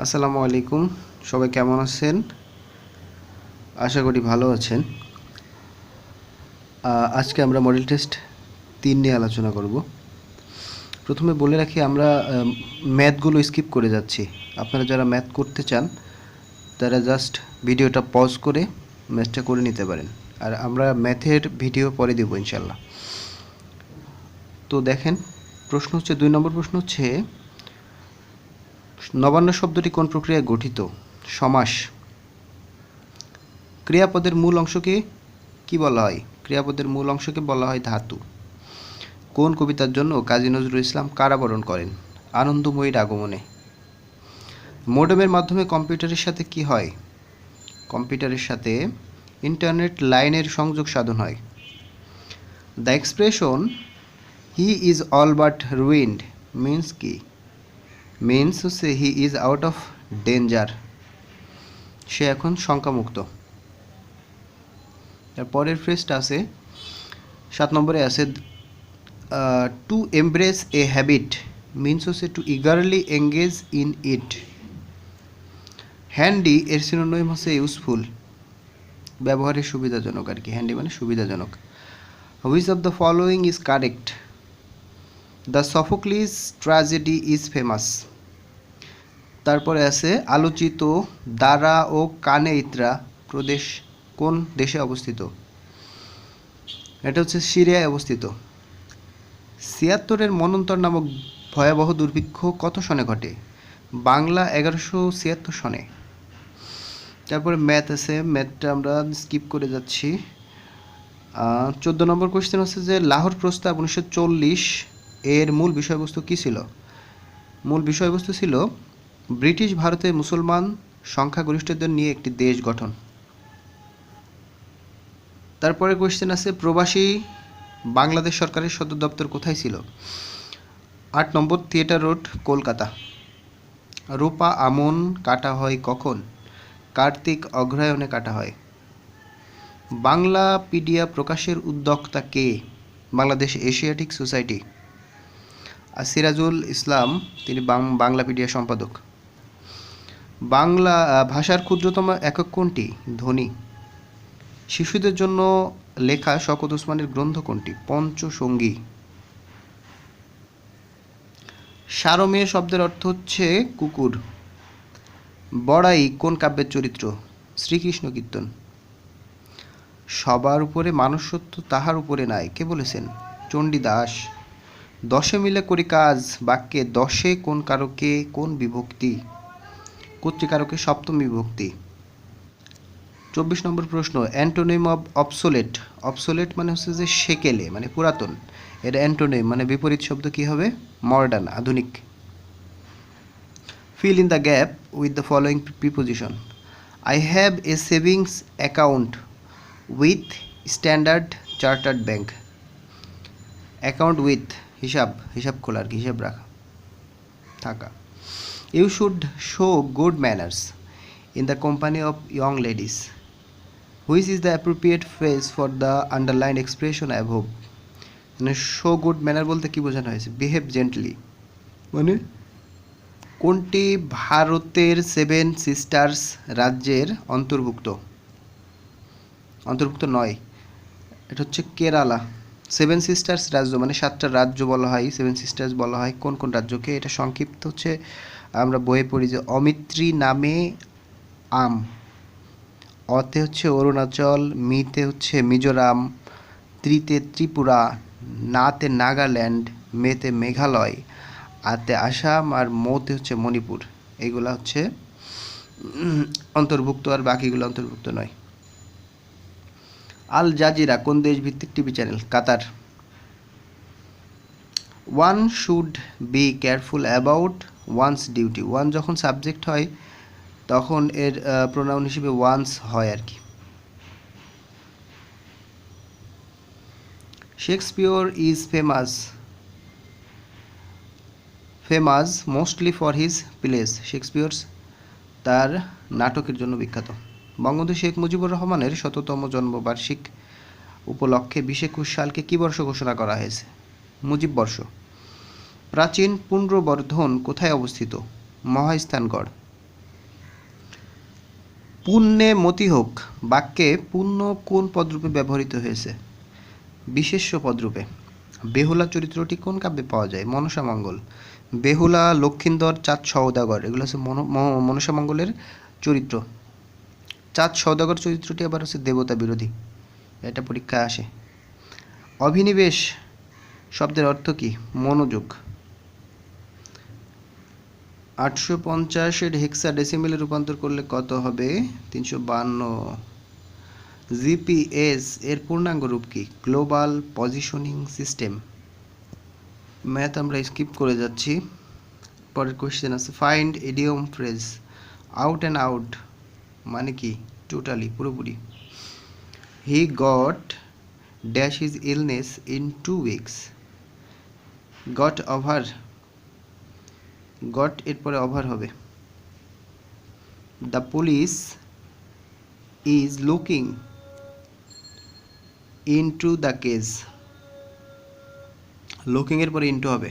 আসসালামু আলাইকুম। সবাই কেমন আছেন? আশা করি ভালো আছেন। আজকে আমরা মডেল টেস্ট 3 নিয়ে আলোচনা করব। প্রথমে বলে রাখি আমরা ম্যাথগুলো স্কিপ করে যাচ্ছি। আপনারা যারা ম্যাথ করতে চান তারা জাস্ট ভিডিওটা পজ করে ম্যাথটা করে নিতে পারেন। আর আমরা ম্যাথের ভিডিও পরে দেব ইনশাল্লাহ। তো দেখেন, প্রশ্ন হচ্ছে 2 নম্বর প্রশ্ন হচ্ছে নবান্ন শব্দটি কোন প্রক্রিয়ায় গঠিত? সমাস। ক্রিয়াপদের মূল অংশকে কি বলা হয়? ক্রিয়াপদের মূল অংশকে বলা হয় ধাতু। কোন কবিতার জন্য কাজী নজরুল ইসলাম কারাবরণ করেন? আনন্দময়ীর আগমনে। মোডেমের মাধ্যমে কম্পিউটারের সাথে কি হয়? কম্পিউটারের সাথে ইন্টারনেট লাইনের সংযোগ সাধন হয়। The expression he is all but ruined means কি? মিন্স হচ্ছে he is out of danger, সে এখন শঙ্কামুক্ত। তারপরের ফ্রেজটা আছে 7 নম্বরে আছে to embrace a habit means হচ্ছে to eagerly engage in it. Handy এর সিনোনিম হচ্ছে ইউজফুল, ব্যবহারের সুবিধাজনক আর কি। হ্যান্ডি মানে সুবিধাজনক। Which of the following is correct? The Sophocles tragedy is famous. তারপরে আছে আলোচিত দারা ও কানেইত্রা প্রদেশ কোন দেশে অবস্থিত? এটা হচ্ছে সিরিয়ায় অবস্থিত। 76-এর মন্বন্তর নামক ভয়াবহ দুর্ভিক্ষ কত সনে ঘটে? বাংলা 1176 সনে। তারপরে ম্যাথ আছে, ম্যাথটা আমরা স্কিপ করে যাচ্ছি। 14 নম্বর কোয়েশ্চেন হচ্ছে যে লাহোর প্রস্তাব 1940 এর মূল বিষয়বস্তু কী ছিল? মূল বিষয়বস্তু ছিল ব্রিটিশ ভারতে মুসলমান সংখ্যাগরিষ্ঠদের নিয়ে একটি দেশ গঠন। তারপরে কোয়েশ্চেন আছে প্রবাসী বাংলাদেশ সরকারের সদর দপ্তর কোথায় ছিল? 8 নম্বর থিয়েটার রোড, কলকাতা। রূপা আমন কাটা হয় কখন? কার্তিক অগ্রহায়ণে কাটা হয়। বাংলাপিডিয়া প্রকাশের উদ্যোক্তা কে? Bangladesh Asiatic Society. আর সিরাজুল ইসলাম তিনি বাংলাপিডিয়া সম্পাদক। বাংলা ভাষার ক্ষুদ্রতম একক কোনটি? ধ্বনি। শিশুদের জন্য লেখা শওকত ওসমানের গ্রন্থ কোনটি? পঞ্চসঙ্গী। সারমেয় শব্দের অর্থ হচ্ছে কুকুর। বড়াই কোন কাব্যের চরিত্র? শ্রীকৃষ্ণ কীর্তন। সবার উপরে মানুষত্ব তাহার উপরে নাই, কে বলেছেন? চণ্ডীদাস। দশে মিলে করি কাজ বাক্যে দশে কোন কারকে কোন বিভক্তি? কর্তৃকারকে সপ্তম বিভক্তি। 24 নম্বর প্রশ্ন অ্যান্টোনিম অব অবসোলেট। অবসোলেট মানে হচ্ছে যে সেকেলে মানে পুরাতন, এর অ্যান্টোনিম মানে বিপরীত শব্দ কি হবে? মডার্ন, আধুনিক। Fill in the gap with the following preposition. I have a savings account with Standard Chartered Bank. Account with হিসাব খোলা আর কি, হিসাব রাখা, থাকা। You should show good manners in the company of young ladies. Which is the appropriate phrase for the underlined expression above? মানে show good manner বলতে কি বোঝানো হয়েছে? Behave gently. মানে কোনটি ভারতের 7 সিস্টার্স রাজ্যের অন্তর্ভুক্ত? অন্তর্ভুক্ত নয়, এটা হচ্ছে কেরালা। 7 সিস্টার্স রাজ্য মানে 7টা রাজ্য বলা হয়, 7 সিস্টার্স বলা হয় কোন কোন রাজ্যকে? এটা সংক্ষিপ্ত হচ্ছে আমরা বইয়ে পড়ি যে অমিত্রী নামে আম, অতে হচ্ছে অরুণাচল, মিতে হচ্ছে মিজোরাম, ত্রিতে ত্রিপুরা, নাতে নাগাল্যান্ড, মেতে মেঘালয়, আতে আসাম, আর মোতে হচ্ছে মণিপুর। এইগুলা হচ্ছে অন্তর্ভুক্ত, আর বাকিগুলো অন্তর্ভুক্ত নয়। আল জাজিরা কোন দেশ ভিত্তিক TV channel? Qatar. One should be careful about one's duty. One যখন সাবজেক্ট হয় তখন এর প্রোনাউন হিসেবে ওয়ান্স হয় আর কি। Shakespeare is famous mostly for his place. Shakespeare তার নাটকের জন্য বিখ্যাত। বঙ্গবন্ধু শেখ মুজিবুর রহমানের 100তম জন্মবার্ষিক উপলক্ষে 2021 সালকে কী বর্ষ ঘোষণা করা হয়েছে? মুজিব বর্ষ। প্রাচীন পুন্ড্রবর্ধন কোথায় অবস্থিত? মহাস্থানগড়। পুণ্যে মতি হোক বাক্যে পুণ্য কোন পদরূপে ব্যবহৃত হয়েছে? বিশেষ্য পদরূপে। বেহুলা চরিত্রটি কোন কাব্যে পাওয়া যায়? মনসা মঙ্গল। বেহুলা, লক্ষিন্দর, চাঁদ সওদাগর এগুলো হচ্ছে মনসা মঙ্গলের চরিত্র। চাঁদ সওদাগর চরিত্রটি আবার হচ্ছে দেবতা বিরোধী, এটা পরীক্ষায় আসে। অভিনিবেশ শব্দের অর্থ কি? মনোযোগ। 850 হেক্সাডেসিমেলে রূপান্তর করলে কত হবে? 352। জিপিএস এর পূর্ণাঙ্গ রূপ কি? Global positioning system. ম্যাথ আমরা স্কিপ করে যাচ্ছি। পরের কোয়েশ্চেন আছে, find idiom phrase. Out and out মানে কি? টোটালি, পুরোপুরি। He got dash his illness in 2 weeks। Got over, got এরপরে ওভার হবে। The police is looking into the case. Looking এর পরে ইনটু হবে।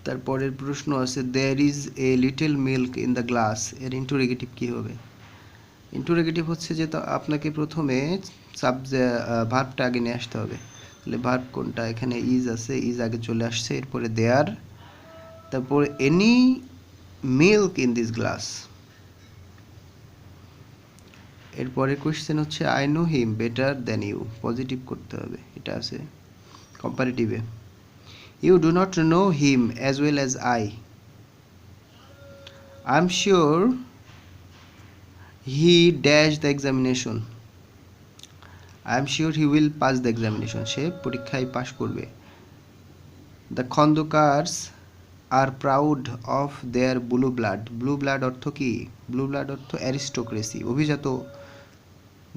তারপরের প্রশ্ন আছে, there is a little milk in the glass. এর ইন্টারোগেটিভ কি হবে? ইন্টারোগেটিভ হচ্ছে যে তো আপনাকে প্রথমে ভার্বটা আগে নিয়ে আসতে হবে। তাহলে ভার্ব কোনটা? এখানে ইজ আছে, ইজ আগে চলে আসছে, এরপরে দেয়ার, তারপর any milk in this glass. এরপরে কোয়েশ্চেন হচ্ছে, I know him better than you. Positive করতে হবে, এটা আছে কম্পারেটিভে। You do not know him as well as I. I am sure he dash the examination. I am sure he will pass the examination. সে পরীক্ষায় pass করবে। The Khandakars are proud of their blue blood. Blue blood অর্থ কি? Blue blood অর্থ aristocracy, অভিজাত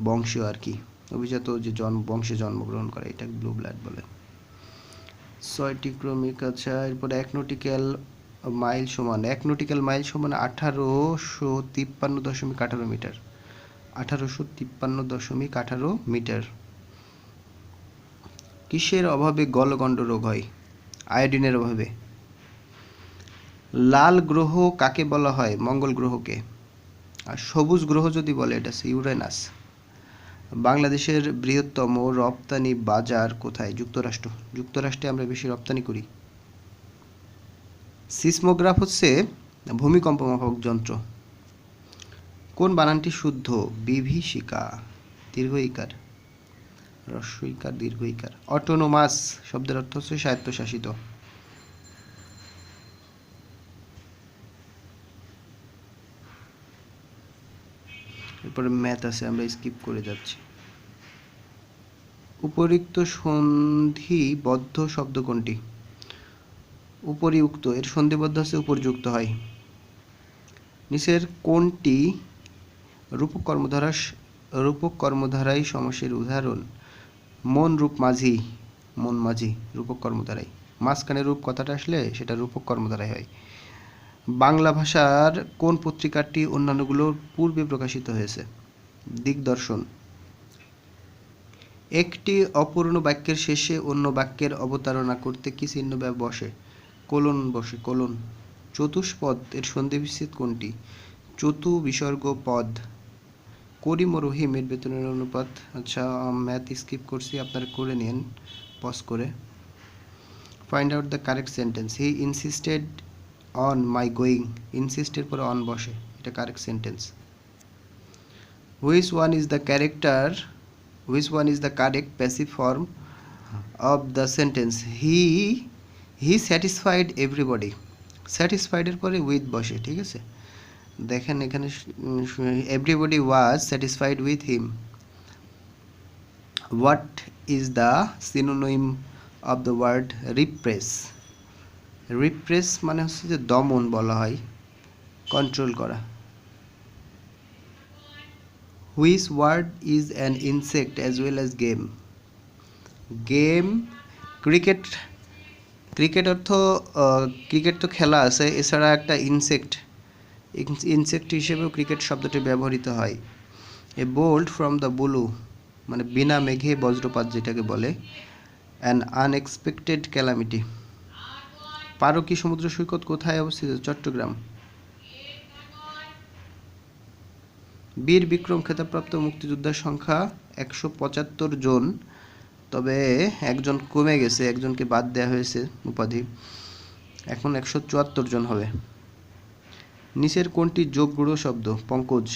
বংশ আর কি, অভিজাত যে বংশে জন্মগ্রহণ করে, এটা ব্লু ব্লাড বলে। 6টি ক্রমিক। আচ্ছা, এরপরে 1 নটিক্যাল মাইল সমান, 1 নটিক্যাল মাইল সমান 1853.18 মিটার। 1853.18 মিটার। কিসের অভাবে গলগণ্ড রোগ হয়? আয়োডিনের অভাবে। লাল গ্রহ কাকে বলা হয়? মঙ্গল গ্রহকে। আর সবুজ গ্রহ যদি বলে, এটা হচ্ছে ইউরেনাস। বাংলাদেশের বৃহত্তম রপ্তানি বাজার কোথায়? যুক্তরাষ্ট্র। যুক্তরাষ্ট্রে আমরা বেশি রপ্তানি করি। সিসমোগ্রাফ হচ্ছে ভূমিকম্প মাপক যন্ত্র। কোন বানানটি শুদ্ধ? বিভীষিকা, দীর্ঘ ইকার, হ্রস্ব ইকার, দীর্ঘ ইকার। অটোনোমাস শব্দের অর্থ হচ্ছে স্বায়ত্তশাসিত। এরপরে ম্যাথ আছে, আমরা স্কিপ করে যাচ্ছি। উপরিউক্ত সন্ধিবদ্ধ শব্দ কোনটি? উপরিউক্ত এর সন্ধিবদ্ধ হচ্ছে উপরযুক্ত হয়। নিচের কোনটি রূপক কর্মধারায় সমাসের উদাহরণ? মন রূপ মাঝি, মন মাঝি রূপক কর্মধারায়। মাঝখানে রূপ কথাটা আসলে সেটা রূপক কর্মধারায় হয়। বাংলা ভাষার কোন পত্রিকাটি অন্যান্যগুলোর পূর্বে প্রকাশিত হয়েছে? দিগদর্শন। একটি অপূর্ণ বাক্যের শেষে অন্য বাক্যের অবতারণা করতে কি চিহ্ন বসে? কোলন বসে, কোলন। চতুষ্পদ এর সন্ধিবিচ্ছেদ কোনটি? চতু বিসর্গ পদ। করিম ও রহিম এর বেতনের অনুপাত। আচ্ছা, ম্যাথ স্কিপ করছি, আপনারা করে নিন পজ করে। Find out the correct sentence. He insisted on my going. ইনসিস্টের পরে অন বসে, এটা correct sentence. Which one is the correct passive form of the sentence? he satisfied everybody। satisfied এর পরে with বসে, ঠিক আছে। দেখেন এখানে everybody was satisfied with him। what is the synonym of the word repress? repress মানে হচ্ছে যে দমন বলা হয়, কন্ট্রোল করা। Which word is an insect as well as game? Game, cricket. Cricket অর্থ ক্রিকেট তো খেলা আছে, এছাড়া একটা ইনসেক্ট হিসেবেও ক্রিকেট শব্দটি ব্যবহৃত হয়। A bolt from the blue মানে বিনা মেঘে বজ্রপাত যেটাকে বলে। An unexpected calamity. পারকি সমুদ্র সৈকত কোথায় অবস্থিত? চট্টগ্রাম। বীর বিক্রম খেতাবপ্রাপ্ত মুক্তিযোদ্ধার সংখ্যা 175 জন, তবে একজন কমে গেছে, একজনকে বাদ দেওয়া হয়েছে উপাধি, এখন 174 জন হবে। নিচের কোনটি যোগ গূঢ় শব্দ? পঙ্কজ।